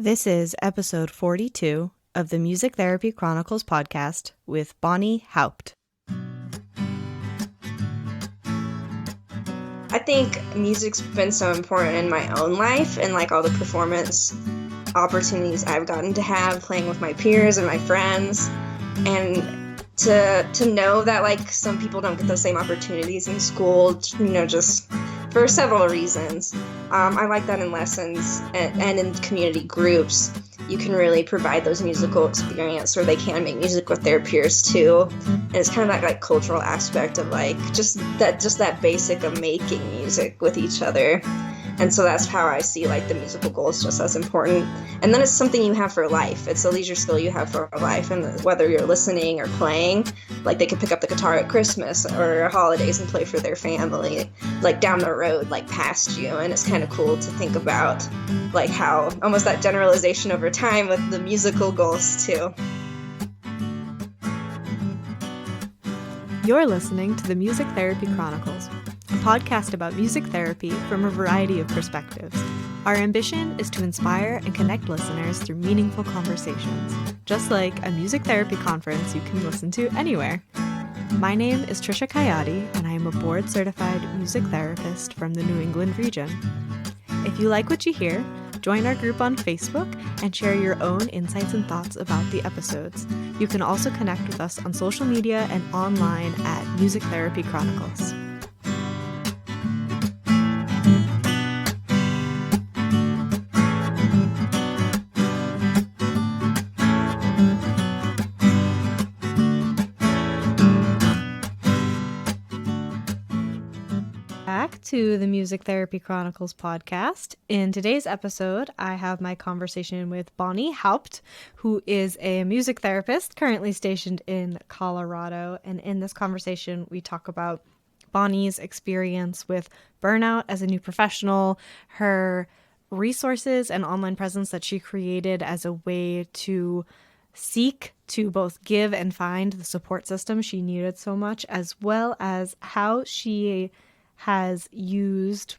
This is episode 42 of the Music Therapy Chronicles podcast with Bonnie Houpt. I think music's been so important in my own life and like all the performance opportunities I've gotten to have playing with my peers and my friends, and to know that like some people don't get those same opportunities in school, just for several reasons. I like that in lessons and in community groups, you can really provide those musical experience where they can make music with their peers too. And it's kind of that like cultural aspect of like just that basic of making music with each other. And so that's how I see like the musical goals just as important. And then it's something you have for life. It's a leisure skill you have for life. And whether you're listening or playing, like they could pick up the guitar at Christmas or holidays and play for their family, like down the road, like past you. And it's kind of cool to think about like how almost that generalization over time with the musical goals too. You're listening to the Music Therapy Chronicles, a podcast about music therapy from a variety of perspectives. Our ambition is to inspire and connect listeners through meaningful conversations, just like a music therapy conference you can listen to anywhere. My name is Tricia and I am a board-certified music therapist from the New England region. If you like what you hear, join our group on Facebook and share your own insights and thoughts about the episodes. You can also connect with us on social media and online at Music Therapy Chronicles. To the Music Therapy Chronicles podcast. In today's episode, I have my conversation with Bonnie Houpt, who is a music therapist currently stationed in Colorado. And in this conversation, we talk about Bonnie's experience with burnout as a new professional, her resources and online presence that she created as a way to seek to both give and find the support system she needed so much, as well as how she has used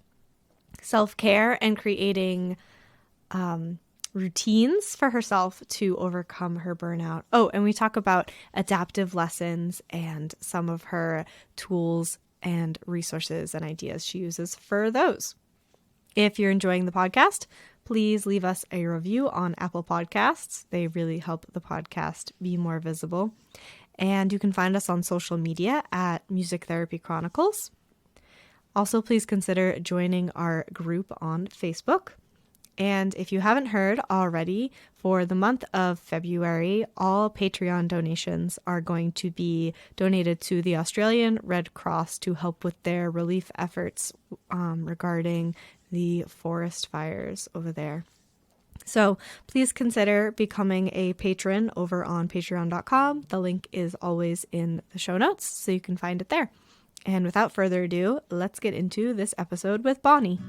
self-care and creating routines for herself to overcome her burnout. Oh, and we talk about adaptive lessons and some of her tools and resources and ideas she uses for those. If you're enjoying the podcast, please leave us a review on Apple Podcasts. They really help the podcast be more visible. And you can find us on social media at Music Therapy Chronicles. Also, please consider joining our group on Facebook. And if you haven't heard already, for the month of February, all Patreon donations are going to be donated to the Australian Red Cross to help with their relief efforts regarding the forest fires over there. So please consider becoming a patron over on patreon.com. The link is always in the show notes, so you can find it there. And without further ado, let's get into this episode with Bonnie.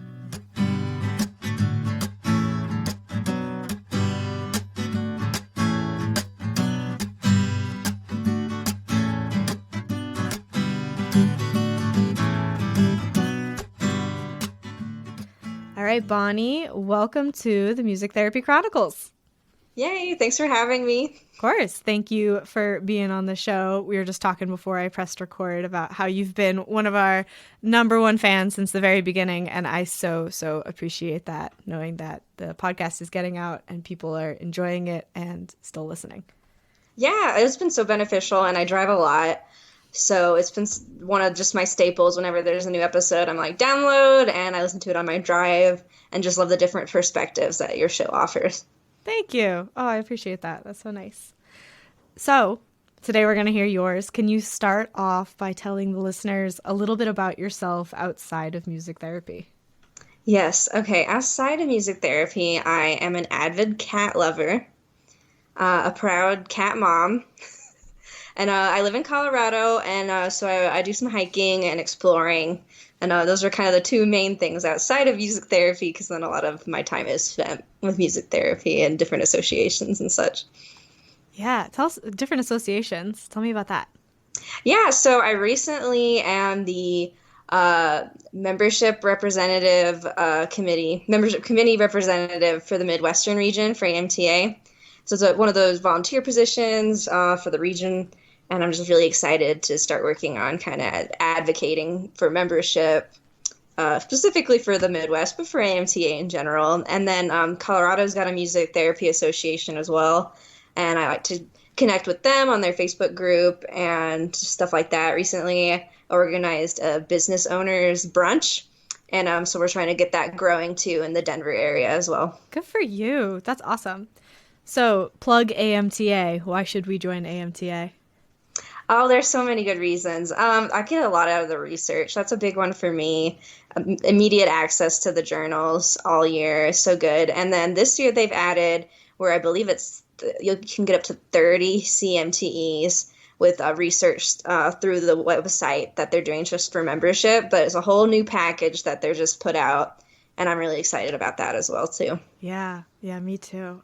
All right, Bonnie, welcome to the Music Therapy Chronicles. Yay, thanks for having me. Of course. Thank you for being on the show. We were just talking before I pressed record about how you've been one of our number one fans since the very beginning. And I so appreciate that, knowing that the podcast is getting out and people are enjoying it and still listening. Yeah, it's been so beneficial, and I drive a lot. So it's been one of just my staples. Whenever there's a new episode, I'm like, download, and I listen to it on my drive and just love the different perspectives that your show offers. Thank you. Oh, I appreciate that. That's so nice. So today we're going to hear yours. Can you start off by telling the listeners a little bit about yourself outside of music therapy? Yes. Okay. Outside of music therapy, I am an avid cat lover, a proud cat mom, and I live in Colorado, and so I do some hiking and exploring. And those are kind of the two main things outside of music therapy, because then a lot of my time is spent with music therapy and different associations and such. Yeah, tell us different associations. Tell me about that. Yeah, so I recently am the membership committee representative for the Midwestern region for AMTA. So it's one of those volunteer positions for the region, and I'm just really excited to start working on kind of advocating for membership, specifically for the Midwest, but for AMTA in general. And then Colorado's got a music therapy association as well, and I like to connect with them on their Facebook group and stuff like that. Recently, I organized a business owners brunch, and so we're trying to get that growing too in the Denver area as well. Good for you. That's awesome. So, plug AMTA. Why should we join AMTA? Oh, there's so many good reasons. I get a lot out of the research. That's a big one for me. Immediate access to the journals all year is so good. And then this year they've added where I believe you can get up to 30 CMTEs with research through the website that they're doing just for membership. But it's a whole new package that they're just put out. And I'm really excited about that as well, too. Yeah, me too.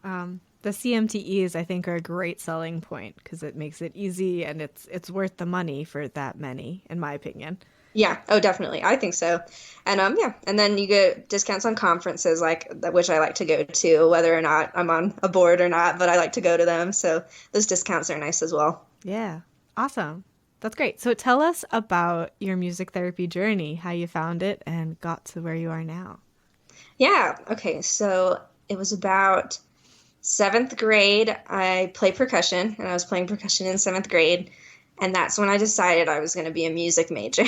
The CMTEs, I think, are a great selling point because it makes it easy and it's worth the money for that many, in my opinion. Yeah, oh, definitely. I think so. And yeah, and then you get discounts on conferences which I like to go to, whether or not I'm on a board or not, but I like to go to them. So those discounts are nice as well. Yeah, awesome. That's great. So tell us about your music therapy journey, how you found it and got to where you are now. Yeah, okay. So it was about seventh grade. I play percussion, and I was playing percussion in seventh grade. And that's when I decided I was going to be a music major.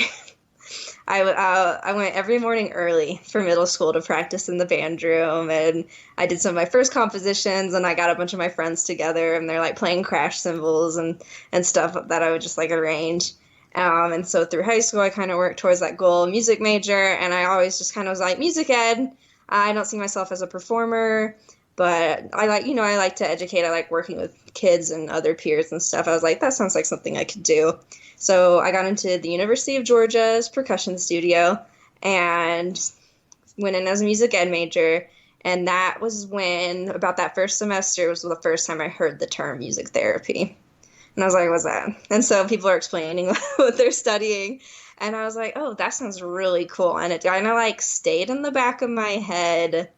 I went every morning early for middle school to practice in the band room, and I did some of my first compositions, and I got a bunch of my friends together, and they're like playing crash cymbals and stuff that I would just like arrange. And so through high school, I kind of worked towards that goal, music major, and I always just kind of was like, music ed. I don't see myself as a performer, but I like to educate. I like working with kids and other peers and stuff. I was like, that sounds like something I could do. So I got into the University of Georgia's percussion studio and went in as a music ed major. And that was when, about that first semester, was the first time I heard the term music therapy. And I was like, what's that? And so people are explaining what they're studying. And I was like, oh, that sounds really cool. And it kind of like stayed in the back of my head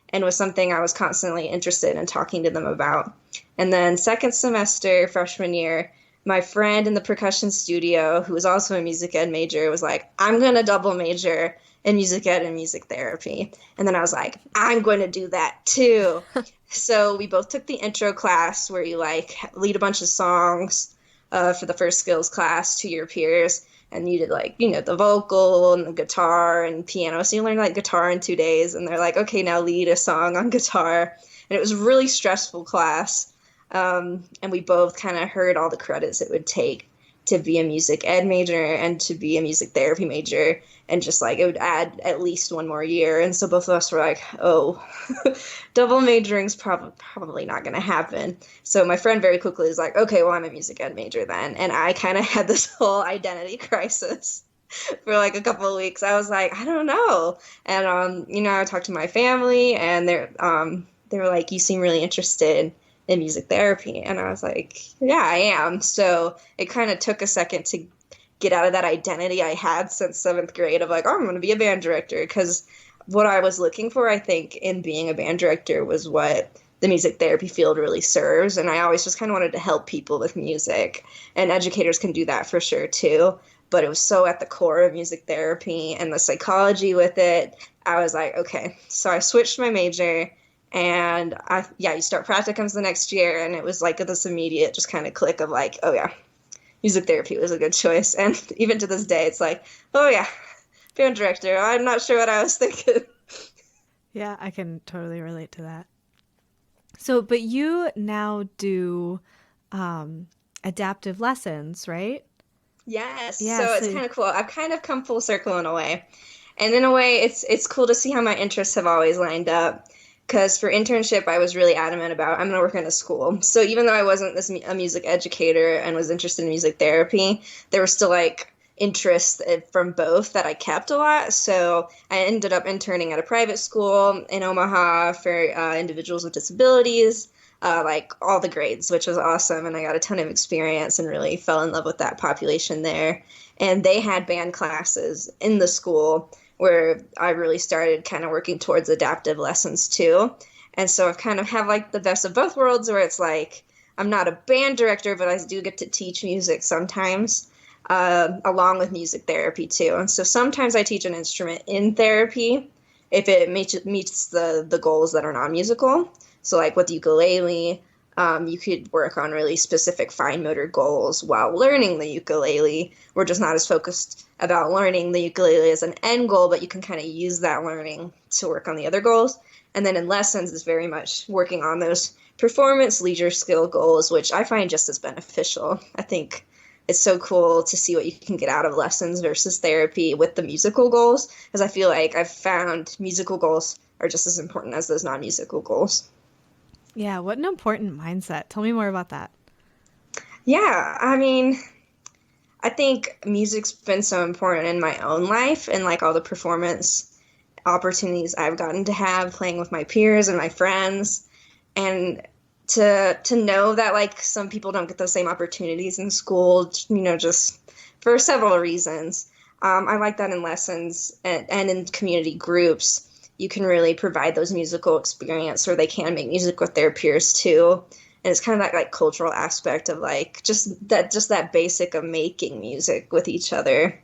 and was something I was constantly interested in talking to them about. And then second semester, freshman year, my friend in the percussion studio, who was also a music ed major, was like, I'm going to double major in music ed and music therapy. And then I was like, I'm going to do that too. So we both took the intro class where you like lead a bunch of songs for the first skills class to your peers. And you did like, the vocal and the guitar and piano. So you learned like guitar in 2 days. And they're like, okay, now lead a song on guitar. And it was a really stressful class. And we both kind of heard all the credits it would take to be a music ed major and to be a music therapy major. And just like it would add at least one more year. And so both of us were like, oh, double majoring's probably not going to happen. So my friend very quickly was like, okay, well, I'm a music ed major then. And I kind of had this whole identity crisis for like a couple of weeks. I was like, I don't know. And, I talked to my family and they were like, you seem really interested in music therapy. And I was like, yeah, I am. So it kind of took a second to get out of that identity I had since seventh grade of like, oh, I'm going to be a band director. Because what I was looking for, I think, in being a band director was what the music therapy field really serves. And I always just kind of wanted to help people with music. And educators can do that for sure, too. But it was so at the core of music therapy and the psychology with it. I was like, okay. So I switched my major. And you start practicums the next year. And it was like this immediate just kind of click of like, oh, yeah. Music therapy was a good choice. And even to this day, it's like, oh, yeah, band director. I'm not sure what I was thinking. Yeah, I can totally relate to that. So, but you now do adaptive lessons, right? Yes. Yeah, so it's kind of cool. I've kind of come full circle in a way. And in a way, it's cool to see how my interests have always lined up. Because for internship, I was really adamant about I'm going to work in a school. So even though I wasn't a music educator and was interested in music therapy, there were still like interests from both that I kept a lot. So I ended up interning at a private school in Omaha for individuals with disabilities, like all the grades, which was awesome. And I got a ton of experience and really fell in love with that population there. And they had band classes in the school where I really started kind of working towards adaptive lessons too. And so I've kind of have like the best of both worlds where it's like I'm not a band director, but I do get to teach music sometimes, along with music therapy too. And so sometimes I teach an instrument in therapy if it meets the goals that are non-musical. So like with ukulele, you could work on really specific fine motor goals while learning the ukulele. We're just not as focused about learning the ukulele as an end goal, but you can kind of use that learning to work on the other goals. And then in lessons is very much working on those performance leisure skill goals, which I find just as beneficial. I think it's so cool to see what you can get out of lessons versus therapy with the musical goals, because I feel like I've found musical goals are just as important as those non-musical goals. Yeah, what an important mindset. Tell me more about that. Yeah, I mean, I think music's been so important in my own life and like all the performance opportunities I've gotten to have playing with my peers and my friends. And to know that like some people don't get those same opportunities in school, just for several reasons. I like that in lessons and in community groups, you can really provide those musical experience where they can make music with their peers too. And it's kind of that like cultural aspect of like just that basic of making music with each other.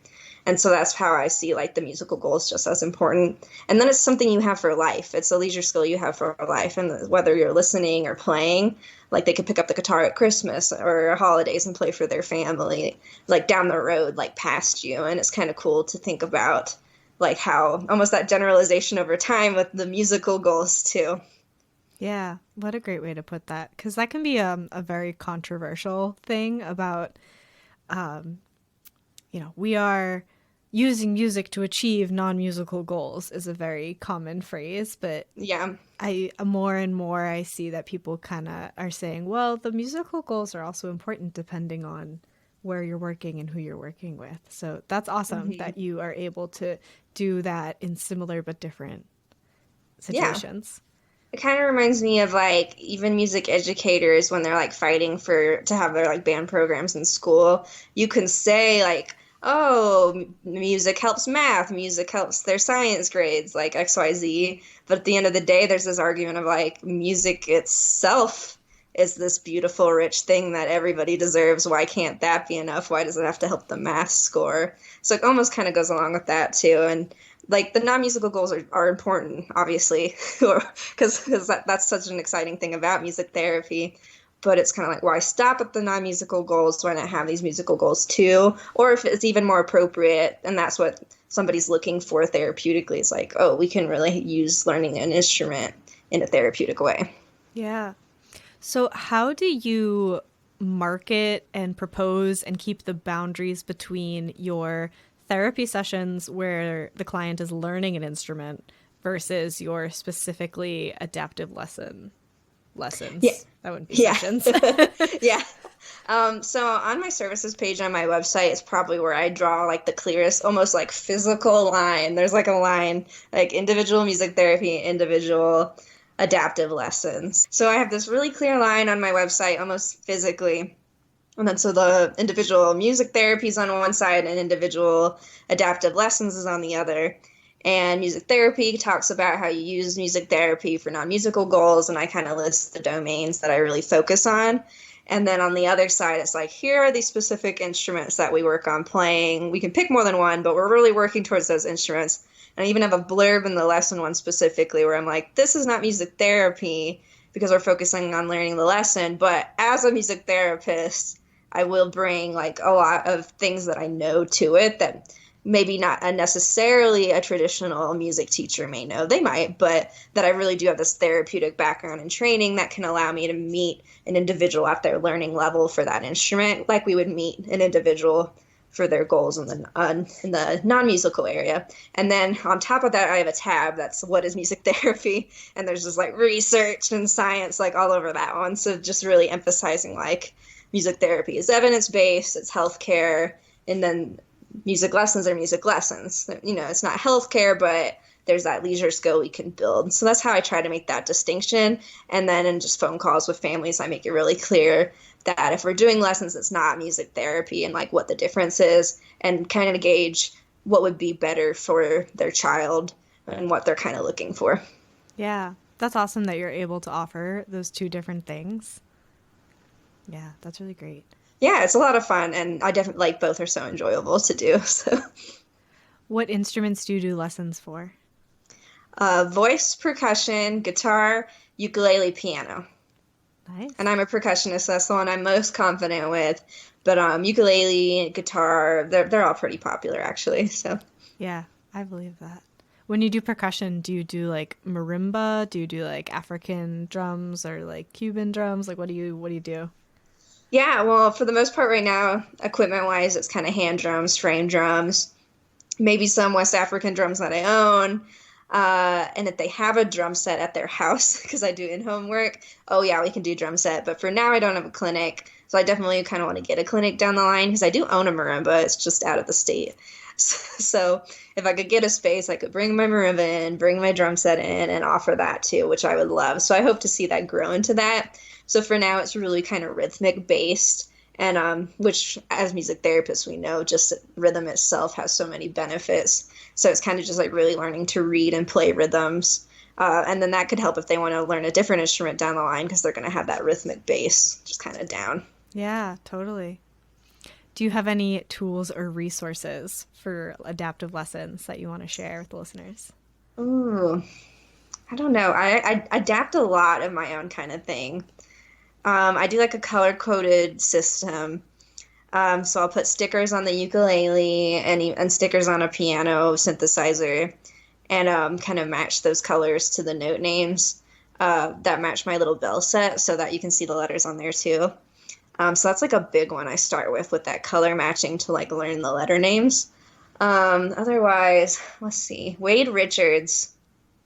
And so that's how I see like the musical goals just as important. And then it's something you have for life. It's a leisure skill you have for life. And whether you're listening or playing, like they could pick up the guitar at Christmas or holidays and play for their family, like down the road, like past you. And it's kind of cool to think about like how almost that generalization over time with the musical goals too. Yeah, what a great way to put that. Because that can be a very controversial thing about, we are using music to achieve non-musical goals is a very common phrase, but Yeah. I more and more I see that people kind of are saying, well, the musical goals are also important depending on where you're working and who you're working with. So that's awesome Hmm. that you are able to do that in similar but different Yeah. situations. It kind of reminds me of like even music educators when they're like fighting for to have their like band programs in school. You can say like, "Oh, music helps math, music helps their science grades, like XYZ." But at the end of the day, there's this argument of like music itself is this beautiful, rich thing that everybody deserves. Why can't that be enough? Why does it have to help the math score? So it almost kind of goes along with that too. And like the non-musical goals are important, obviously, because that's such an exciting thing about music therapy. But it's kind of like, why stop at the non-musical goals? Why not have these musical goals too? Or if it's even more appropriate, and that's what somebody's looking for therapeutically, it's like, oh, we can really use learning an instrument in a therapeutic way. Yeah. So, how do you market and propose and keep the boundaries between your therapy sessions where the client is learning an instrument versus your specifically adaptive Yeah, lessons? That wouldn't be yeah, sessions. yeah. So on my services page on my website is probably where I draw like the clearest, almost like physical line. There's like a line like individual music therapy, individual adaptive lessons. So I have this really clear line on my website, almost physically. And then so the individual music therapy is on one side and individual adaptive lessons is on the other. And music therapy talks about how you use music therapy for non-musical goals, and I kind of list the domains that I really focus on. And then on the other side, it's like, here are these specific instruments that we work on playing. We can pick more than one, but we're really working towards those instruments. And I even have a blurb in the lesson one specifically where I'm like, this is not music therapy because we're focusing on learning the lesson, but as a music therapist, I will bring like a lot of things that I know to it that maybe not necessarily a traditional music teacher may know. They might, but that I really do have this therapeutic background and training that can allow me to meet an individual at their learning level for that instrument, like we would meet an individual for their goals in the non-musical area. And then on top of that, I have a tab that's what is music therapy, and there's just like research and science like all over that one. So just really emphasizing like music therapy is evidence-based, it's healthcare, and then music lessons are music lessons. You know, it's not healthcare, but there's that leisure skill we can build. So that's how I try to make that distinction. And then in just phone calls with families, I make it really clear that if we're doing lessons, it's not music therapy, and like what the difference is, and kind of gauge what would be better for their child and what they're kind of looking for. Yeah, that's awesome that you're able to offer those two different things. Yeah, that's really great. Yeah, it's a lot of fun, and I definitely like both are so enjoyable to do. So, What instruments do you do lessons for? voice, percussion, guitar, ukulele, piano. Nice. And I'm a percussionist, so that's the one I'm most confident with. But ukulele, guitar, they're all pretty popular actually. So Yeah, I believe that. When you do percussion, do you do like marimba? Do you do like African drums or like Cuban drums? Like what do you do? yeah, well, for the most part right now, equipment wise, it's kind of hand drums, frame drums, maybe some West African drums that I own. And if they have a drum set at their house, because I do in-home work, oh yeah, we can do drum set. But for now, I don't have a clinic, so I definitely kind of want to get a clinic down the line because I do own a marimba. It's just out of the state. So if I could get a space, I could bring my marimba in, bring my drum set in, and offer that too, which I would love. So I hope to see that grow into that. So for now, it's really kind of rhythmic based. And which, as music therapists, we know just rhythm itself has so many benefits. So it's kind of just like really learning to read and play rhythms. And then that could help if they want to learn a different instrument down the line because they're going to have that rhythmic base just kind of down. Yeah, totally. Do you have any tools or resources for adaptive lessons that you want to share with the listeners? Ooh, I don't know. I adapt a lot of my own kind of thing. I do like a color coded system. So I'll put stickers on the ukulele and stickers on a piano synthesizer and kind of match those colors to the note names that match my little bell set so that you can see the letters on there too. So that's like a big one I start with that color matching to like learn the letter names. Otherwise, let's see. Wade Richards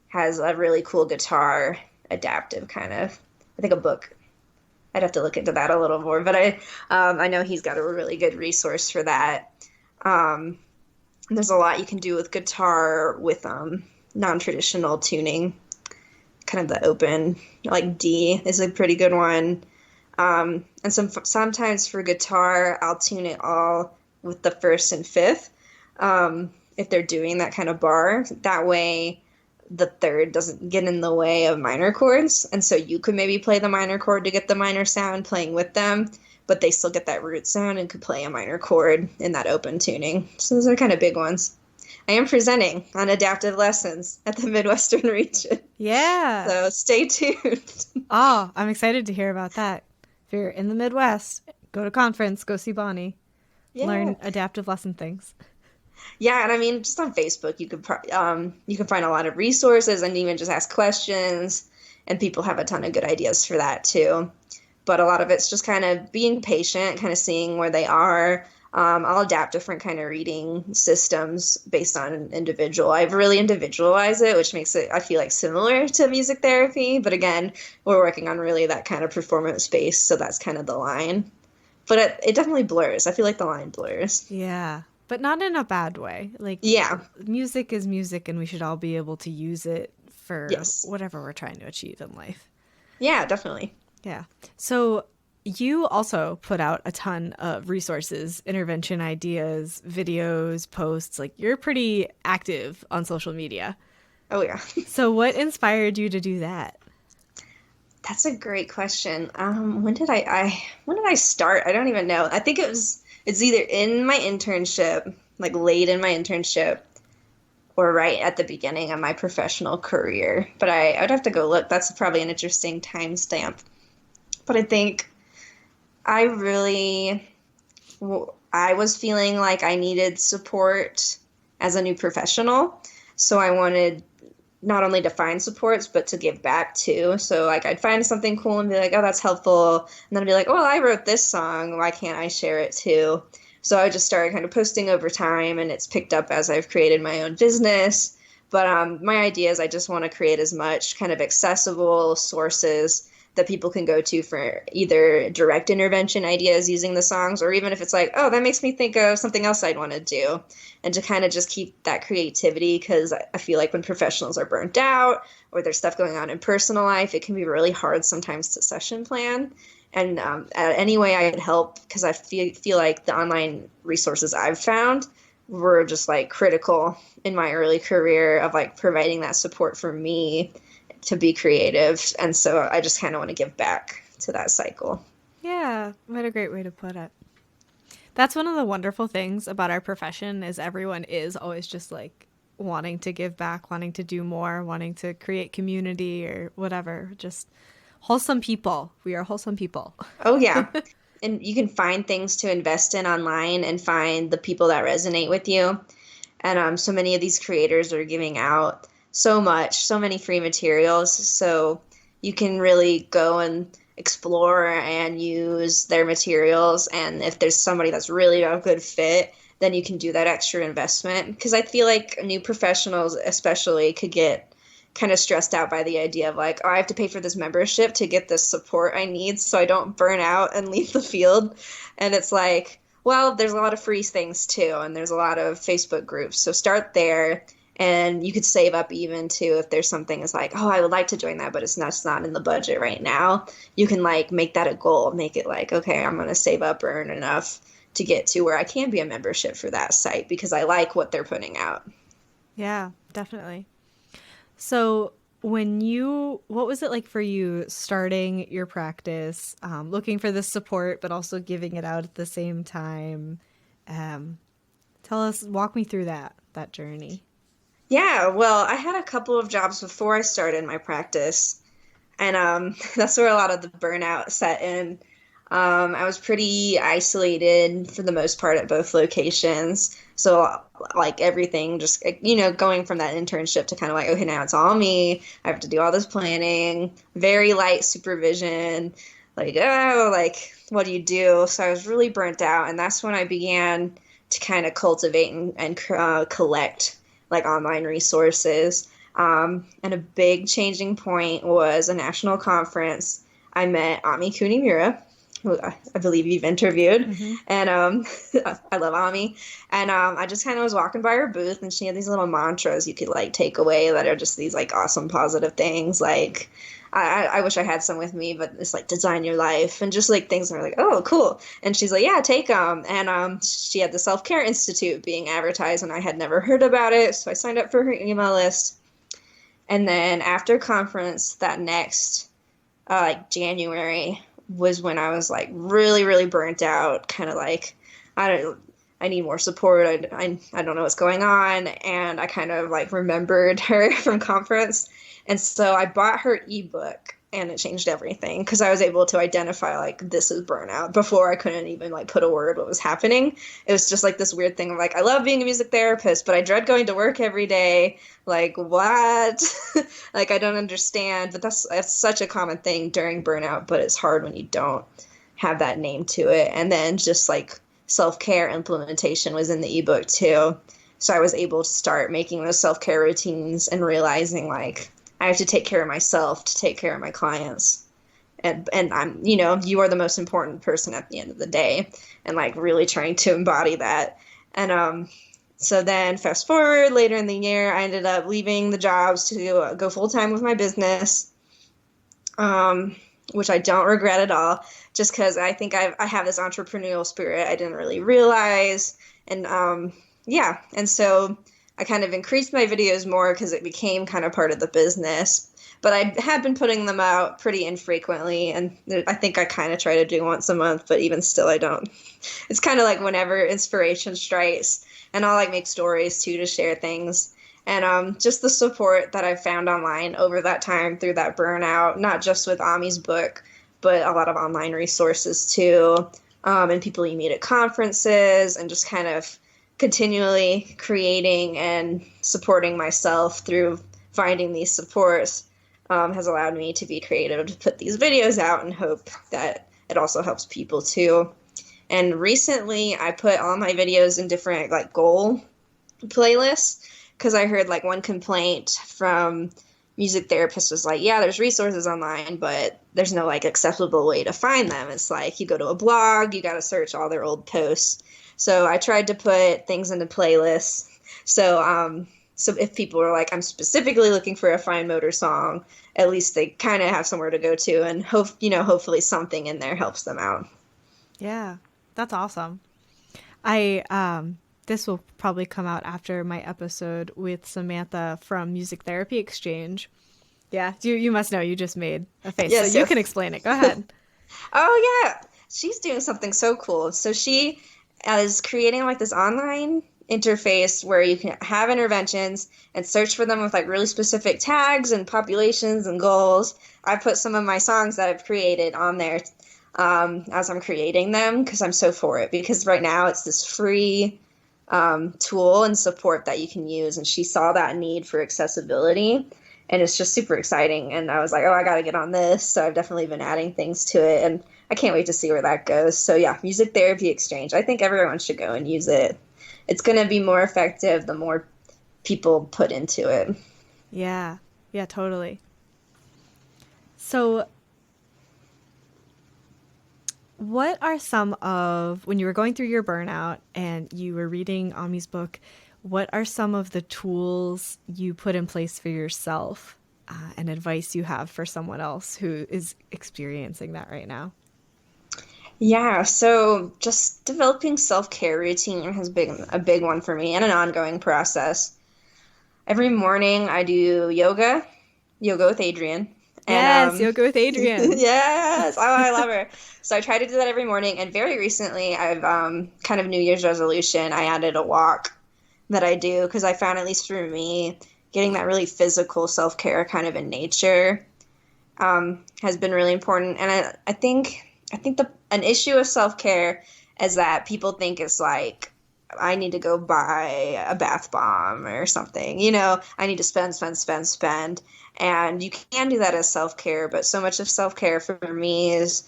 has a really cool guitar adaptive kind of, I think a book. I'd have to look into that a little more, but I know he's got a really good resource for that. There's a lot you can do with guitar with non-traditional tuning, kind of the open, like D is a pretty good one. And sometimes for guitar, I'll tune it all with the first and fifth if they're doing that kind of bar. That way the third doesn't get in the way of minor chords. And so you could maybe play the minor chord to get the minor sound playing with them, but they still get that root sound and could play a minor chord in that open tuning. So those are kind of big ones. I am presenting on adaptive lessons at the Midwestern region. Yeah. So stay tuned. Oh, I'm excited to hear about that. If you're in the Midwest, go to conference, go see Bonnie, learn adaptive lesson things. Yeah, and I mean, just on Facebook, you can find a lot of resources and even just ask questions, and people have a ton of good ideas for that too. But a lot of it's just kind of being patient, kind of seeing where they are. I'll adapt different kind of reading systems based on an individual. I've really individualized it, which makes it, I feel like, similar to music therapy. But again, we're working on really that kind of performance space, so that's kind of the line. But it definitely blurs. I feel like the line blurs. Yeah, but not in a bad way. Like, yeah, music is music, and we should all be able to use it for yes, whatever we're trying to achieve in life. Yeah, definitely. Yeah. So you also put out a ton of resources, intervention ideas, videos, posts. Like, you're pretty active on social media. Oh, yeah. So what inspired you to do that? That's a great question. When did I start? I don't even know. I think it's either in my internship, like late in my internship, or right at the beginning of my professional career. But I'd have to go look. That's probably an interesting timestamp. But I think I was feeling like I needed support as a new professional. So I wanted not only to find supports, but to give back too. So like I'd find something cool and be like, oh, that's helpful. And then I'd be like, oh, I wrote this song. Why can't I share it too? So I just started kind of posting over time, and it's picked up as I've created my own business. But my idea is I just want to create as much kind of accessible sources that people can go to for either direct intervention ideas using the songs, or even if it's like, oh, that makes me think of something else I'd want to do. And to kind of just keep that creativity, because I feel like when professionals are burnt out or there's stuff going on in personal life, it can be really hard sometimes to session plan. And any way I could help, because I feel like the online resources I've found were just like critical in my early career of like providing that support for me to be creative. And so I just kind of want to give back to that cycle. Yeah, what a great way to put it. That's one of the wonderful things about our profession is everyone is always just like wanting to give back, wanting to do more, wanting to create community or whatever. Just wholesome people. We are wholesome people. Oh, yeah. And you can find things to invest in online and find the people that resonate with you. And so many of these creators are giving out so much, so many free materials. So you can really go and explore and use their materials. And if there's somebody that's really a good fit, then you can do that extra investment. Because I feel like new professionals especially could get kind of stressed out by the idea of like, oh, I have to pay for this membership to get this support I need so I don't burn out and leave the field. And it's like, well, there's a lot of free things too, and there's a lot of Facebook groups. So start there, and you could save up even too if there's something is like, oh, I would like to join that, but it's not in the budget right now. You can like make that a goal, make it like, okay, I'm going to save up or earn enough to get to where I can be a membership for that site because I like what they're putting out. Yeah, definitely. So what was it like for you starting your practice, looking for this support, but also giving it out at the same time? Walk me through that journey. Yeah, well, I had a couple of jobs before I started my practice, and that's where a lot of the burnout set in. I was pretty isolated for the most part at both locations. So like everything just, going from that internship to kind of like, okay, now it's all me. I have to do all this planning, very light supervision, like, oh, like, what do you do? So I was really burnt out. And that's when I began to kind of cultivate and collect like online resources. And a big changing point was a national conference. I met Ami Kunimura, who I believe you've interviewed. Mm-hmm. And I love Ami. And I just kind of was walking by her booth, and she had these little mantras you could like take away that are just these like awesome positive things. Like I wish I had some with me, but it's like design your life and just like things that are like, oh, cool. And she's like, yeah, take them. And she had the Self-Care Institute being advertised, and I had never heard about it. So I signed up for her email list. And then after conference, that next like January was when I was like really, really burnt out, kind of like, I need more support. I don't know what's going on. And I kind of like remembered her from conference. And so I bought her ebook, and it changed everything because I was able to identify like, this is burnout. Before I couldn't even like put a word what was happening. It was just like this weird thing of like, I love being a music therapist, but I dread going to work every day. Like, what? Like, I don't understand. But that's such a common thing during burnout, but it's hard when you don't have that name to it. And then just like self-care implementation was in the ebook too. So I was able to start making those self-care routines and realizing like, I have to take care of myself to take care of my clients. And I'm, you are the most important person at the end of the day, and like really trying to embody that. And so then fast forward later in the year, I ended up leaving the jobs to go full time with my business, which I don't regret at all, just because I think I have this entrepreneurial spirit I didn't really realize. And yeah, and so I kind of increased my videos more because it became kind of part of the business. But I had been putting them out pretty infrequently, and I think I kind of try to do once a month, but even still I don't. It's kind of like whenever inspiration strikes, and I'll like make stories too to share things. And just the support that I've found online over that time through that burnout, not just with Ami's book, but a lot of online resources too, and people you meet at conferences, and just kind of continually creating and supporting myself through finding these supports has allowed me to be creative to put these videos out and hope that it also helps people too. And recently I put all my videos in different like goal playlists because I heard like one complaint from music therapist was like, yeah, there's resources online, but there's no like accessible way to find them. It's like you go to a blog, you got to search all their old posts. So I tried to put things into playlists. So if people are like, I'm specifically looking for a fine motor song, at least they kind of have somewhere to go to, and hopefully something in there helps them out. Yeah, that's awesome. I this will probably come out after my episode with Samantha from Music Therapy Exchange. Yeah, you must know. You just made a face, so Yes, you can yes. explain it. Go ahead. Oh yeah, she's doing something so cool. So she is creating like this online interface where you can have interventions and search for them with like really specific tags and populations and goals. I put some of my songs that I've created on there as I'm creating them because I'm so for it. Because right now it's this free tool and support that you can use, and she saw that need for accessibility. And it's just super exciting. And I was like, oh, I got to get on this. So I've definitely been adding things to it. And I can't wait to see where that goes. So yeah, Music Therapy Exchange. I think everyone should go and use it. It's going to be more effective the more people put into it. Yeah, yeah, totally. So, what are some of, when you were going through your burnout and you were readingAmi's book, what are some of the tools you put in place for yourself and advice you have for someone else who is experiencing that right now? Yeah, so just developing self-care routine has been a big one for me and an ongoing process. Every morning I do yoga with Adriene. And Yes, yoga with Adriene. yes, oh, I love her. So I try to do that every morning. And very recently, I've kind of New Year's resolution, I added a walk that I do because I found, at least for me, getting that really physical self-care kind of in nature has been really important. And I think an issue with self-care is that people think it's like I need to go buy a bath bomb or something. I need to spend, spend, spend, spend. And you can do that as self-care, but so much of self-care for me is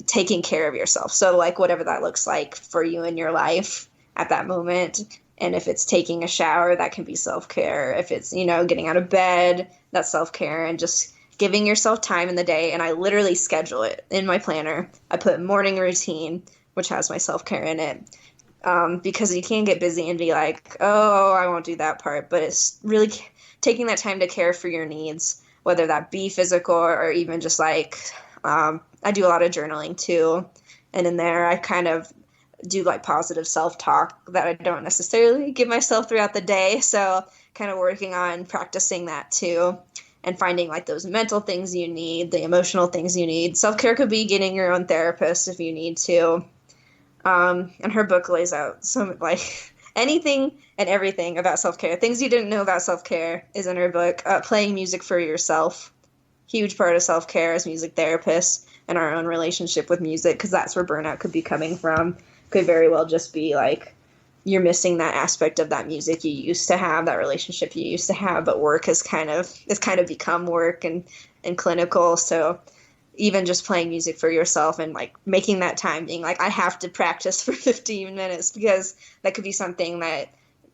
taking care of yourself. So like whatever that looks like for you in your life at that moment. And if it's taking a shower, that can be self-care. If it's, getting out of bed, that's self-care, and just giving yourself time in the day. And I literally schedule it in my planner. I put morning routine, which has my self-care in it. Because you can get busy and be like, oh, I won't do that part. But it's really taking that time to care for your needs, whether that be physical or even just like, I do a lot of journaling too. And in there, I kind of do like positive self-talk that I don't necessarily give myself throughout the day. So kind of working on practicing that too and finding like those mental things you need, the emotional things you need. Self-care could be getting your own therapist if you need to. And her book lays out some like anything and everything about self-care. Things you didn't know about self-care is in her book. Playing music for yourself. Huge part of self-care as music therapists and our own relationship with music, because that's where burnout could be coming from. Could very well just be like you're missing that aspect of that music you used to have, that relationship you used to have, but work has kind of become work and clinical. So even just playing music for yourself and like making that time, being like, I have to practice for 15 minutes because that could be something that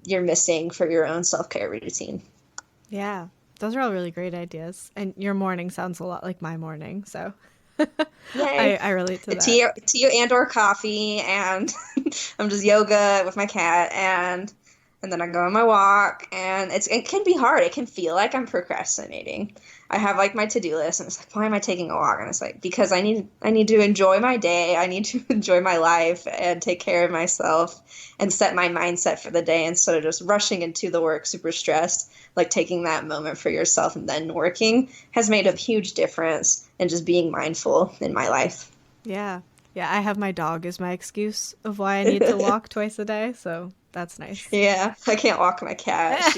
you're missing for your own self-care routine. Yeah, those are all really great ideas. And your morning sounds a lot like my morning, so Yay. I relate to A that. tea and or coffee, and I'm just yoga with my cat, and then I go on my walk, and it can be hard. It can feel like I'm procrastinating. I have like my to-do list, and it's like, why am I taking a walk? And it's like, because I need to enjoy my day. I need to enjoy my life and take care of myself and set my mindset for the day instead of just rushing into the work super stressed. Like taking that moment for yourself and then working has made a huge difference in just being mindful in my life. Yeah. Yeah, I have my dog as my excuse of why I need to walk twice a day, so that's nice. Yeah, I can't walk my cat.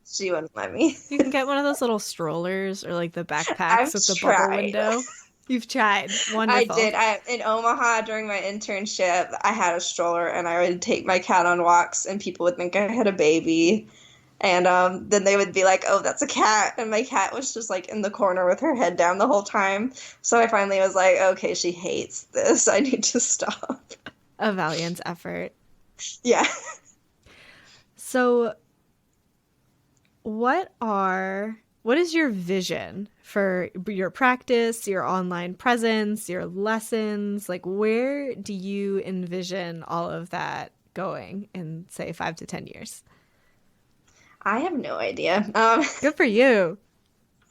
She wouldn't let me. You can get one of those little strollers or like the backpacks I've with the bubble tried. window. You've tried. I Wonderful. did. In Omaha during my internship, I had a stroller and I would take my cat on walks, and people would think I had a baby. And then they would be like, "Oh, that's a cat," and my cat was just like in the corner with her head down the whole time. So I finally was like, "Okay, she hates this. I need to stop." A valiant effort. Yeah. So, what are what is your vision for your practice, your online presence, your lessons? Like, where do you envision all of that going in, say, 5 to 10 years? I have no idea. Good for you.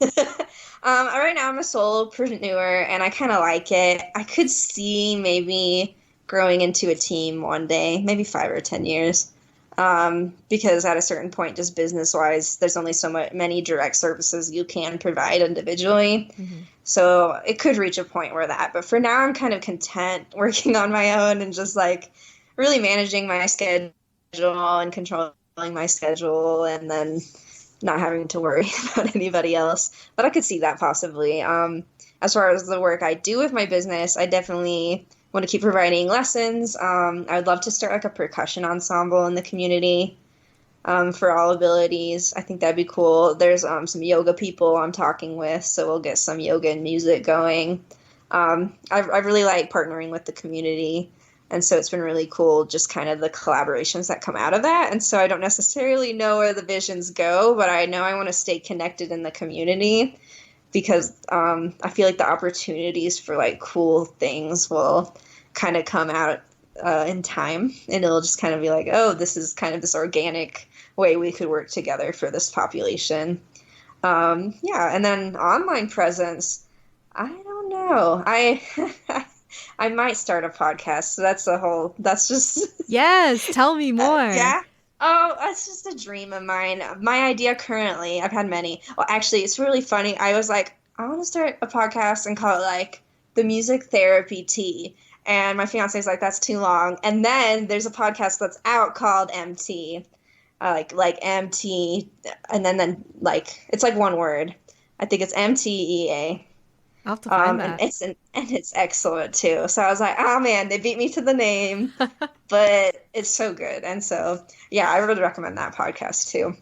Right now I'm a solopreneur and I kind of like it. I could see maybe growing into a team one day, maybe 5 or 10 years. Because at a certain point, just business wise, there's only many direct services you can provide individually. Hmm. So it could reach a point where that, but for now I'm kind of content working on my own and just like really managing my schedule and controlling my schedule and then not having to worry about anybody else. But I could see that possibly. As far as the work I do with my business, I definitely want to keep providing lessons. I would love to start like a percussion ensemble in the community for all abilities. I think that'd be cool. There's some yoga people I'm talking with, so we'll get some yoga and music going. I really like partnering with the community. And so it's been really cool, just kind of the collaborations that come out of that. And so I don't necessarily know where the visions go, but I know I want to stay connected in the community because I feel like the opportunities for like cool things will kind of come out in time. And it'll just kind of be like, oh, this is kind of this organic way we could work together for this population. Yeah. And then online presence, I don't know. I might start a podcast. So that's just, Yes, tell me more. yeah. Oh, that's just a dream of mine. My idea currently, I've had many. Well, actually, it's really funny. I was like, I want to start a podcast and call it like the Music Therapy Tea. And my fiance's like, that's too long. And then there's a podcast that's out called MT, like MT, and then like it's like one word. I think it's MTEA. I'll have to find And that. it's excellent too. So I was like, oh man, they beat me to the name, but it's so good. And so yeah, I really recommend that podcast too.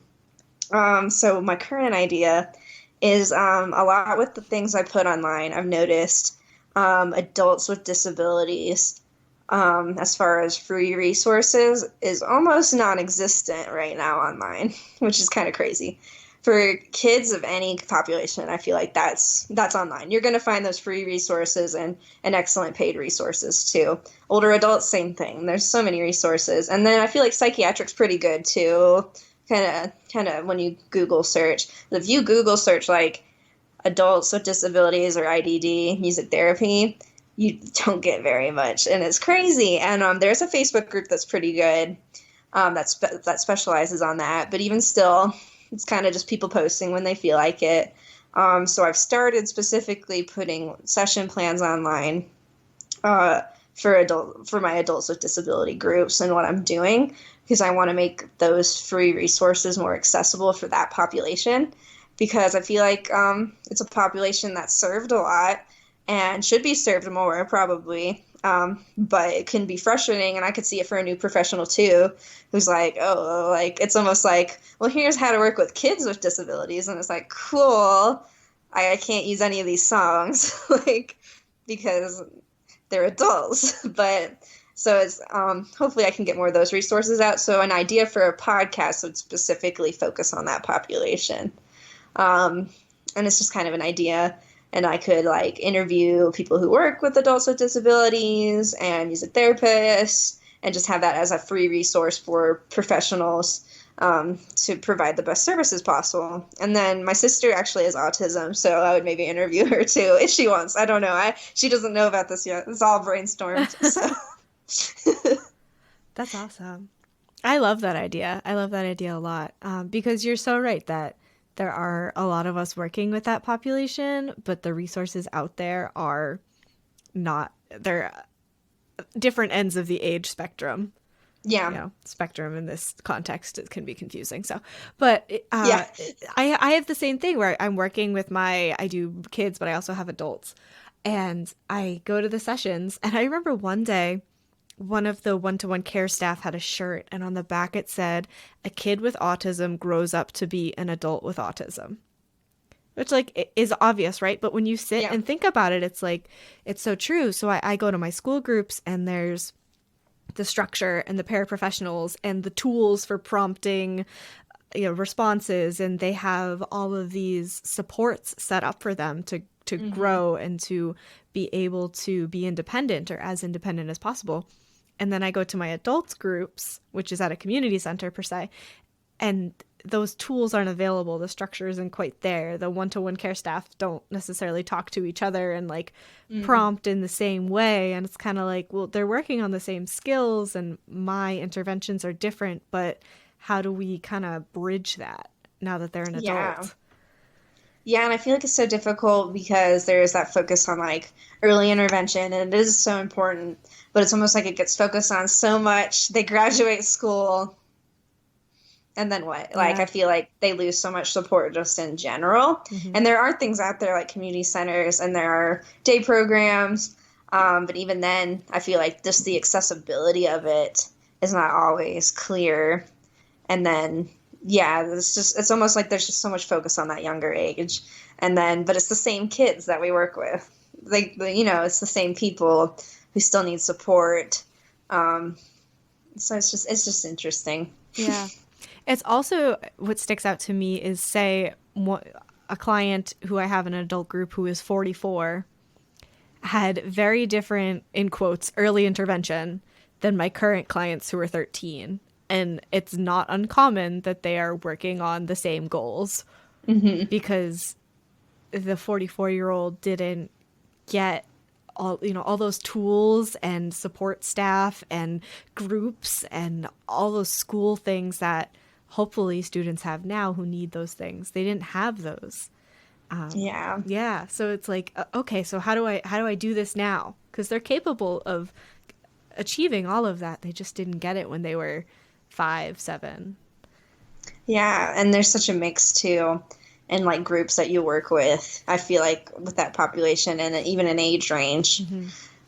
So my current idea is a lot with the things I put online. I've noticed adults with disabilities, as far as free resources, is almost non-existent right now online, which is kind of crazy. For kids of any population, I feel like that's online. You're going to find those free resources and excellent paid resources too. Older adults, same thing. There's so many resources. And then I feel like psychiatric's pretty good too. Kind of when you Google search. If you Google search like adults with disabilities or IDD music therapy, you don't get very much, and it's crazy. And there's a Facebook group that's pretty good that specializes on that. But even still, it's kind of just people posting when they feel like it. So I've started specifically putting session plans online for my adults with disability groups and what I'm doing because I want to make those free resources more accessible for that population because I feel like it's a population that's served a lot and should be served more probably. But it can be frustrating, and I could see it for a new professional too, who's like, oh, like it's almost like, well, here's how to work with kids with disabilities, and it's like, cool, I can't use any of these songs, like because they're adults. But so it's hopefully I can get more of those resources out. So an idea for a podcast would specifically focus on that population, and it's just kind of an idea. And I could like interview people who work with adults with disabilities and music therapists and just have that as a free resource for professionals to provide the best services possible. And then my sister actually has autism, so I would maybe interview her too if she wants. I don't know. She doesn't know about this yet. It's all brainstormed. So. That's awesome. I love that idea. I love that idea a lot because you're so right that there are a lot of us working with that population, but the resources out there are not, they're different ends of the age spectrum. Yeah. You know, spectrum in this context, it can be confusing. So, but Yeah. I have the same thing where I'm working with I do kids, but I also have adults. And I go to the sessions. And I remember one day, one of the one-to-one care staff had a shirt, and on the back it said, "A kid with autism grows up to be an adult with autism." Which, like, is obvious, right? But when you sit Yeah. and think about it, it's like, it's so true. So I go to my school groups, and there's the structure and the paraprofessionals and the tools for prompting, responses, and they have all of these supports set up for them to grow and to be able to be independent, or as independent as possible. And then I go to my adults groups, which is at a community center per se, and those tools aren't available. The structure isn't quite there. The one-to-one care staff don't necessarily talk to each other and like prompt in the same way. And it's kind of like, well, they're working on the same skills and my interventions are different, but how do we kind of bridge that now that they're an adult? Yeah, and I feel like it's so difficult because there's that focus on like early intervention, and it is so important, but it's almost like it gets focused on so much. They graduate school, and then what? Like, I feel like they lose so much support just in general. And there are things out there like community centers, and there are day programs, but even then, I feel like just the accessibility of it is not always clear. And then it's almost like there's just so much focus on that younger age. And then, but it's the same kids that we work with. Like, it's the same people who still need support. So it's just interesting. Yeah. It's also, what sticks out to me is, say, a client who I have in an adult group who is 44 had very different, in quotes, early intervention than my current clients who are 13. And it's not uncommon that they are working on the same goals because the 44-year-old didn't get all those tools and support staff and groups and all those school things that hopefully students have now who need those things. They didn't have those. Yeah. So it's like, okay, so how do I do this now? Because they're capable of achieving all of that. They just didn't get it when they were 5, 7. Yeah, and there's such a mix too in like groups that you work with. I feel like with that population and even an age range.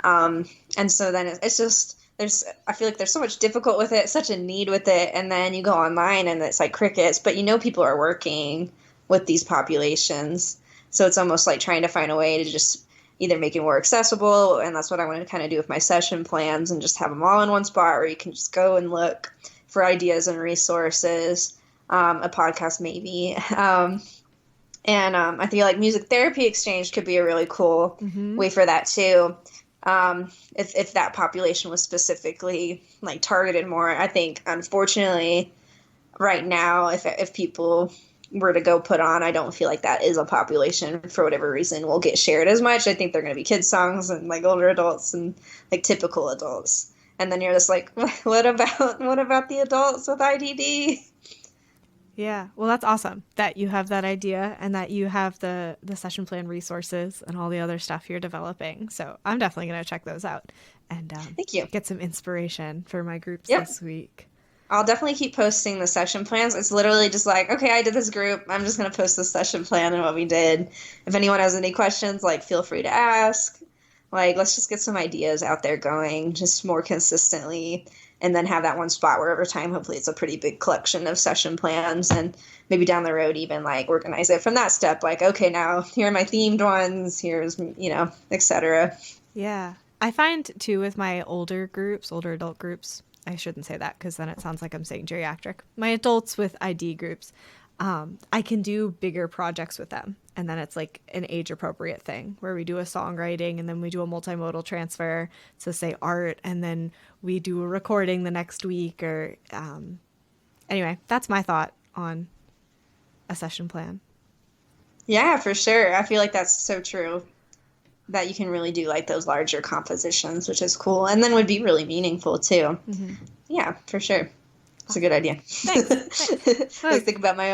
And so then it's just I feel like there's so much difficult with it, such a need with it, and then you go online and it's like crickets, but people are working with these populations. So it's almost like trying to find a way to just either make it more accessible, and that's what I want to kind of do with my session plans, and just have them all in one spot where you can just go and look for ideas and resources, a podcast maybe. I feel like music therapy exchange could be a really cool way for that too. If that population was specifically like targeted more. I think unfortunately right now, if people were to go put on, I don't feel like that is a population for whatever reason will get shared as much. I think they're going to be kids songs and like older adults and like typical adults. And then you're just like, what about the adults with IDD? Yeah. Well, that's awesome that you have that idea and that you have the session plan resources and all the other stuff you're developing. So I'm definitely going to check those out and thank you. Get some inspiration for my groups this week. I'll definitely keep posting the session plans. It's literally just like, okay, I did this group. I'm just going to post the session plan and what we did. If anyone has any questions, like, feel free to ask. Like, let's just get some ideas out there going just more consistently, and then have that one spot where over time, hopefully it's a pretty big collection of session plans, and maybe down the road even like organize it from that step. Like, okay, now here are my themed ones. Here's, etc. Yeah. I find too with my older adult groups, I shouldn't say that because then it sounds like I'm saying geriatric. My adults with ID groups, I can do bigger projects with them. And then it's like an age appropriate thing where we do a songwriting and then we do a multimodal transfer to say art. And then we do a recording the next week or anyway, that's my thought on a session plan. Yeah, for sure. I feel like that's so true. That you can really do like those larger compositions, which is cool, and then would be really meaningful too. Yeah, for sure. It's a good idea. Thanks. I was thinking about my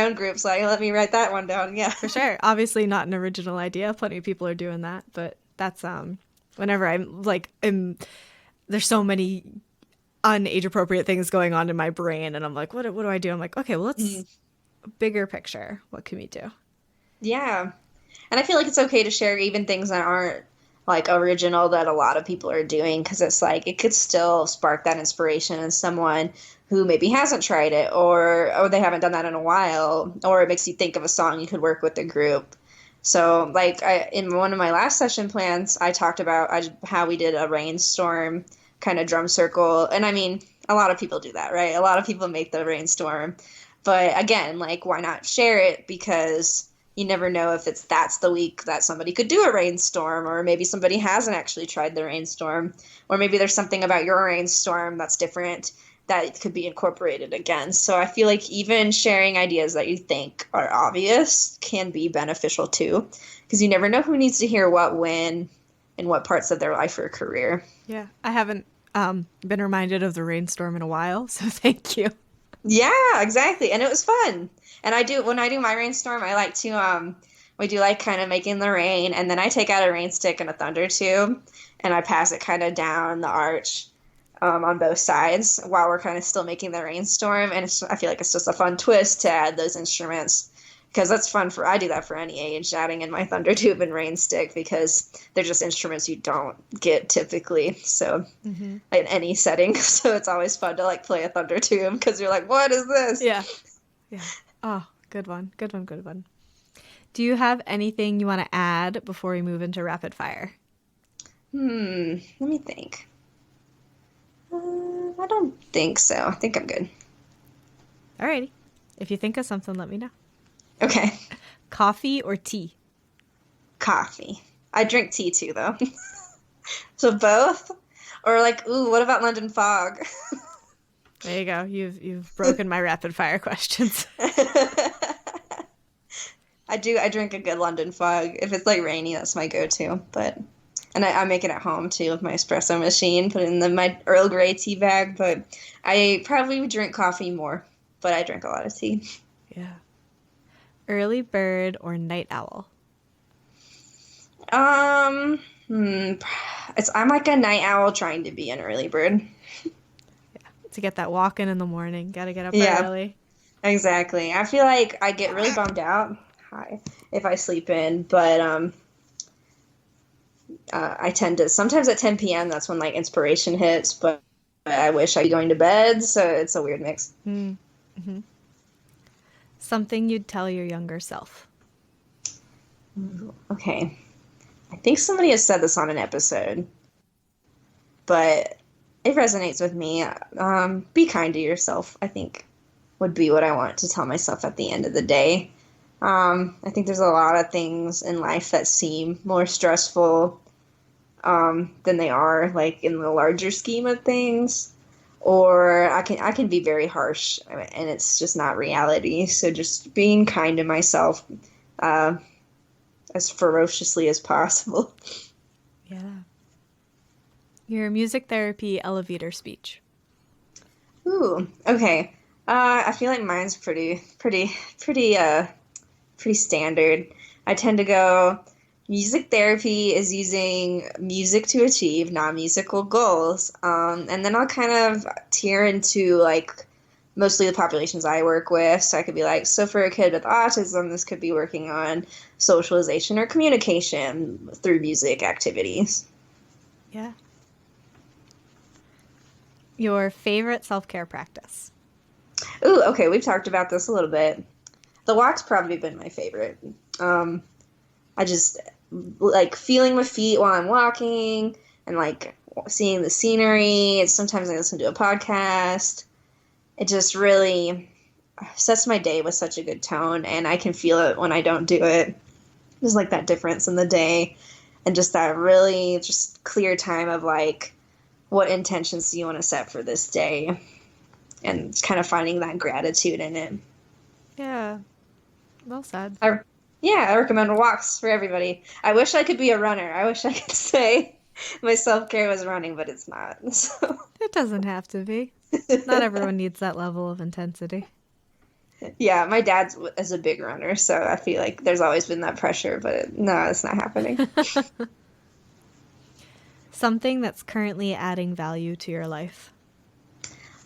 own group, so let me write that one down. Yeah, for sure. Obviously not an original idea. Plenty of people are doing that, but that's whenever I'm like, there's so many unage appropriate things going on in my brain, and I'm like, what do I do? I'm like, okay, well, let's bigger picture. What can we do? Yeah. And I feel like it's okay to share even things that aren't like original that a lot of people are doing, because it's like it could still spark that inspiration in someone who maybe hasn't tried it or they haven't done that in a while, or it makes you think of a song you could work with the group. So like in one of my last session plans, I talked about how we did a rainstorm kind of drum circle. And I mean, a lot of people do that, right? A lot of people make the rainstorm. But again, like, why not share it? Because you never know if that's the week that somebody could do a rainstorm, or maybe somebody hasn't actually tried the rainstorm, or maybe there's something about your rainstorm that's different that could be incorporated again. So I feel like even sharing ideas that you think are obvious can be beneficial too, because you never know who needs to hear what when in what parts of their life or career. Yeah, I haven't been reminded of the rainstorm in a while, so thank you. Yeah, exactly. And it was fun. And when I do my rainstorm, I like to we do like kind of making the rain, and then I take out a rain stick and a thunder tube and I pass it kind of down the arch on both sides while we're kind of still making the rainstorm. And I feel like it's just a fun twist to add those instruments, because that's fun I do that for any age, adding in my thunder tube and rain stick, because they're just instruments you don't get typically. So in any setting. So it's always fun to like play a thunder tube, because you're like, what is this? Yeah. Yeah. Oh, good one. Good one. Good one. Do you have anything you want to add before we move into rapid fire? Let me think. I don't think so. I think I'm good. Alrighty. If you think of something, let me know. Okay. Coffee or tea? Coffee. I drink tea too, though. So both? Or like, ooh, what about London fog? There you go. You've broken my rapid fire questions. I drink a good London fog. If it's like rainy, that's my go-to. And I make it at home too with my espresso machine, put it in my Earl Grey tea bag. But I probably would drink coffee more, but I drink a lot of tea. Yeah. Early bird or night owl? I'm like a night owl trying to be an early bird. To get that walk in the morning. Gotta get up early. Exactly. I feel like I get really bummed out if I sleep in, but I tend to sometimes at 10 p.m. that's when like inspiration hits, but I wish I'd be going to bed, so it's a weird mix. Mm-hmm. Something you'd tell your younger self? Okay. I think somebody has said this on an episode, but it resonates with me. Be kind to yourself, I think, would be what I want to tell myself at the end of the day. I think there's a lot of things in life that seem more stressful than they are, like in the larger scheme of things. Or I can be very harsh, and it's just not reality. So just being kind to myself as ferociously as possible. Yeah. Your music therapy elevator speech? Ooh, okay. I feel like mine's pretty standard. I tend to go, music therapy is using music to achieve non-musical goals. And then I'll kind of tier into like mostly the populations I work with. So I could be like, so for a kid with autism, this could be working on socialization or communication through music activities. Yeah. Your favorite self-care practice? Ooh, okay, we've talked about this a little bit. The walk's probably been my favorite. I just like feeling my feet while I'm walking and like seeing the scenery. Sometimes I listen to a podcast. It just really sets my day with such a good tone, and I can feel it when I don't do it. There's like that difference in the day, and just that really just clear time of like, what intentions do you want to set for this day? And kind of finding that gratitude in it. Yeah. Well said. I recommend walks for everybody. I wish I could be a runner. I wish I could say my self-care was running, but it's not. So. It doesn't have to be. Not everyone needs that level of intensity. Yeah, my dad is a big runner, so I feel like there's always been that pressure, but no, it's not happening. Something that's currently adding value to your life?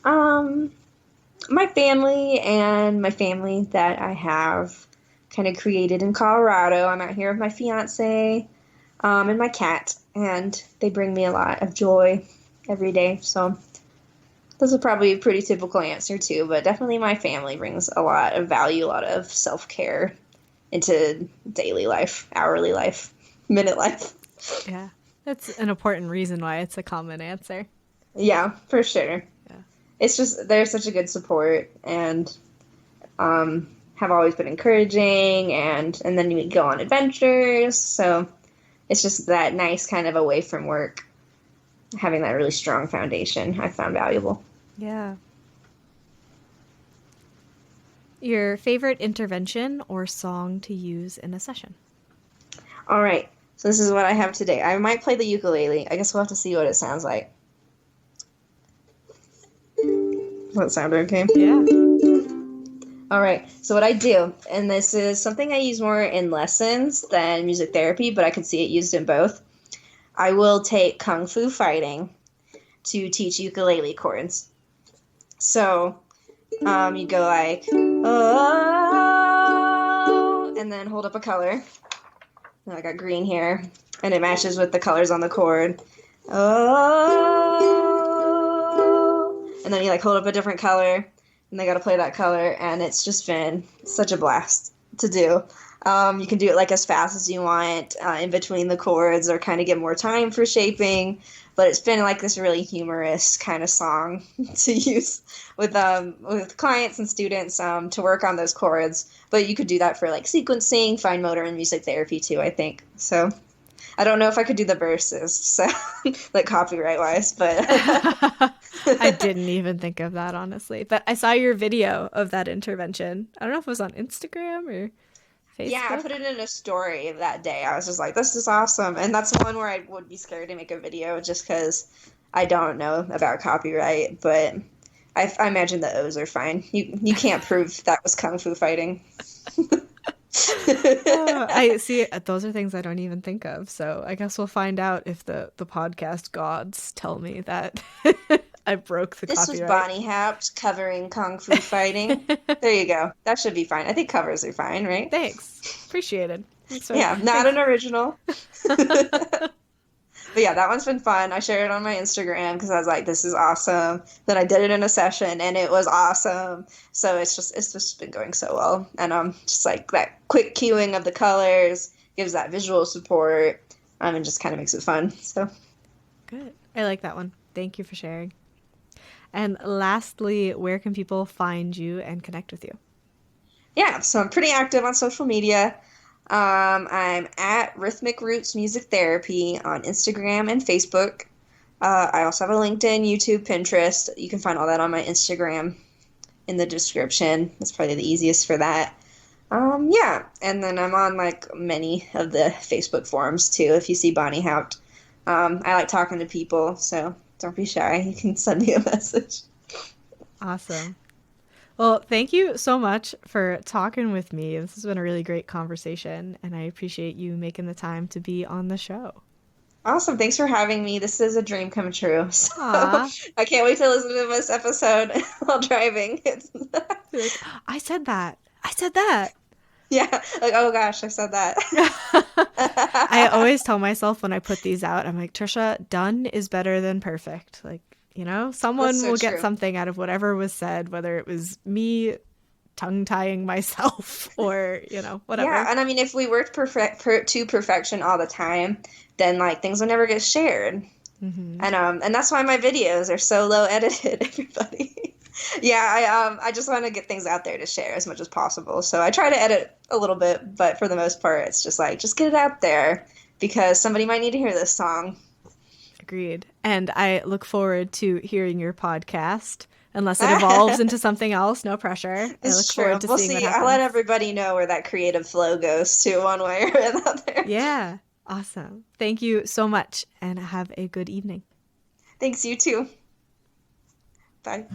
My family and my family that I have kind of created in Colorado. I'm out here with my fiance, and my cat, and they bring me a lot of joy every day. So this is probably a pretty typical answer too, but definitely my family brings a lot of value, a lot of self-care into daily life, hourly life, minute life. Yeah, that's an important reason why it's a common answer. Yeah, for sure. Yeah. It's just, they're such a good support, and have always been encouraging, and then we go on adventures. So it's just that nice kind of away from work, having that really strong foundation I found valuable. Yeah. Your favorite intervention or song to use in a session? All right. So this is what I have today. I might play the ukulele. I guess we'll have to see what it sounds like. Does that sound okay? Yeah. All right. So what I do, and this is something I use more in lessons than music therapy, but I could see it used in both. I will take Kung Fu Fighting to teach ukulele chords. So you go like, oh, and then hold up a color. And I got green here, and it matches with the colors on the chord. Oh, and then you like hold up a different color, and they got to play that color, and it's just been such a blast to do. You can do it like as fast as you want in between the chords, or kind of get more time for shaping. But it's been like this really humorous kind of song to use with clients and students to work on those chords. But you could do that for like sequencing, fine motor, and music therapy too, I think. So I don't know if I could do the verses, so like copyright wise, but I didn't even think of that, honestly. But I saw your video of that intervention. I don't know if it was on Instagram or Facebook. Yeah, I put it in a story that day. I was just like, this is awesome. And that's one where I would be scared to make a video just because I don't know about copyright. But I imagine the O's are fine. You can't prove that was Kung Fu Fighting. I see. Those are things I don't even think of. So I guess we'll find out if the podcast gods tell me that I broke the This copyright. was Bonnie Houpt covering Kung Fu Fighting. There you go. That should be fine. I think covers are fine, right? Thanks. Appreciated. Yeah, not an original. But yeah, that one's been fun. I shared it on my Instagram because I was like, this is awesome. Then I did it in a session and it was awesome. So it's just been going so well. And just like that quick cueing of the colors gives that visual support and just kind of makes it fun. So Good. I like that one. Thank you for sharing. And lastly, where can people find you and connect with you? yeah, so I'm pretty active on social media. I'm at Rhythmic Roots Music Therapy on Instagram and Facebook. I also have a LinkedIn, YouTube, Pinterest. You can find all that on my Instagram in the description. That's probably the easiest for that. Yeah, and then I'm on like many of the Facebook forums too. If you see Bonnie Houpt, I like talking to people, so don't be shy. You can send me a message. Awesome. Well, thank you so much for talking with me. This has been a really great conversation, and I appreciate you making the time to be on the show. Awesome. Thanks for having me. This is a dream come true. So Aw. I can't wait to listen to this episode while driving. Like, I said that. I said that. Yeah, like, oh gosh, I said that. I always tell myself when I put these out, I'm like, Tricia, done is better than perfect. Like, someone That's so will get true. something out of whatever was said, whether it was me tongue-tying myself or, whatever. Yeah, and I mean, if we worked to perfection all the time, then like things would never get shared. Mm-hmm. And that's why my videos are so low edited, everybody. Yeah, I just want to get things out there to share as much as possible. So I try to edit a little bit, but for the most part, it's just like, just get it out there because somebody might need to hear this song. Agreed. And I look forward to hearing your podcast. Unless it evolves into something else, no pressure. I look forward to We'll seeing see. what happens. I'll let everybody know where that creative flow goes to one way or another. Yeah. Awesome. Thank you so much and have a good evening. Thanks, you too. Bye.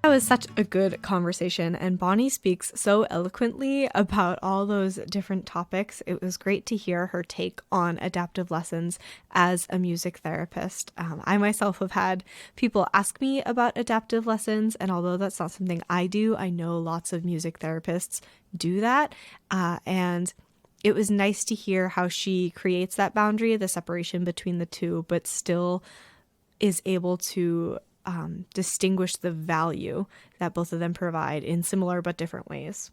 That was such a good conversation, and Bonnie speaks so eloquently about all those different topics. It was great to hear her take on adaptive lessons as a music therapist. I myself have had people ask me about adaptive lessons, and although that's not something I do, I know lots of music therapists do that. And it was nice to hear how she creates that boundary, the separation between the two, but still is able to distinguish the value that both of them provide in similar but different ways.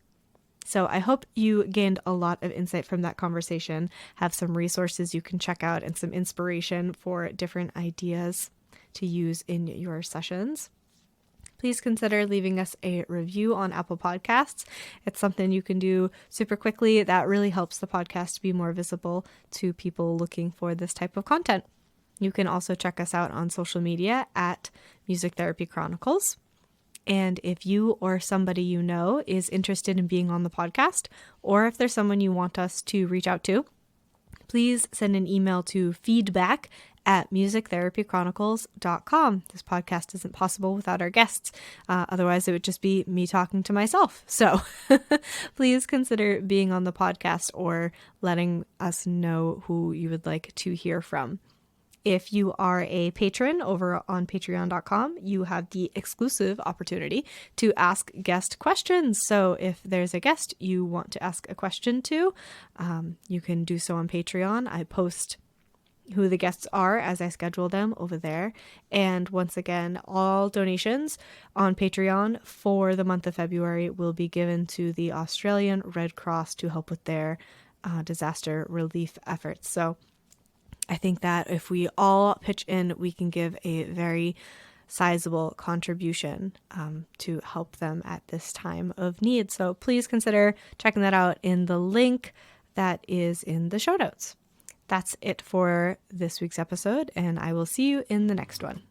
So I hope you gained a lot of insight from that conversation, have some resources you can check out and some inspiration for different ideas to use in your sessions. Please consider leaving us a review on Apple Podcasts. It's something you can do super quickly. That really helps the podcast be more visible to people looking for this type of content. You can also check us out on social media at Music Therapy Chronicles. And if you or somebody you know is interested in being on the podcast, or if there's someone you want us to reach out to, please send an email to feedback@musictherapychronicles.com. This podcast isn't possible without our guests. Otherwise, it would just be me talking to myself. So please consider being on the podcast or letting us know who you would like to hear from. If you are a patron over on patreon.com, you have the exclusive opportunity to ask guest questions. So if there's a guest you want to ask a question to, you can do so on Patreon. I post who the guests are as I schedule them over there. And once again, all donations on Patreon for the month of February will be given to the Australian Red Cross to help with their disaster relief efforts. So I think that if we all pitch in, we can give a very sizable contribution to help them at this time of need. So please consider checking that out in the link that is in the show notes. That's it for this week's episode, and I will see you in the next one.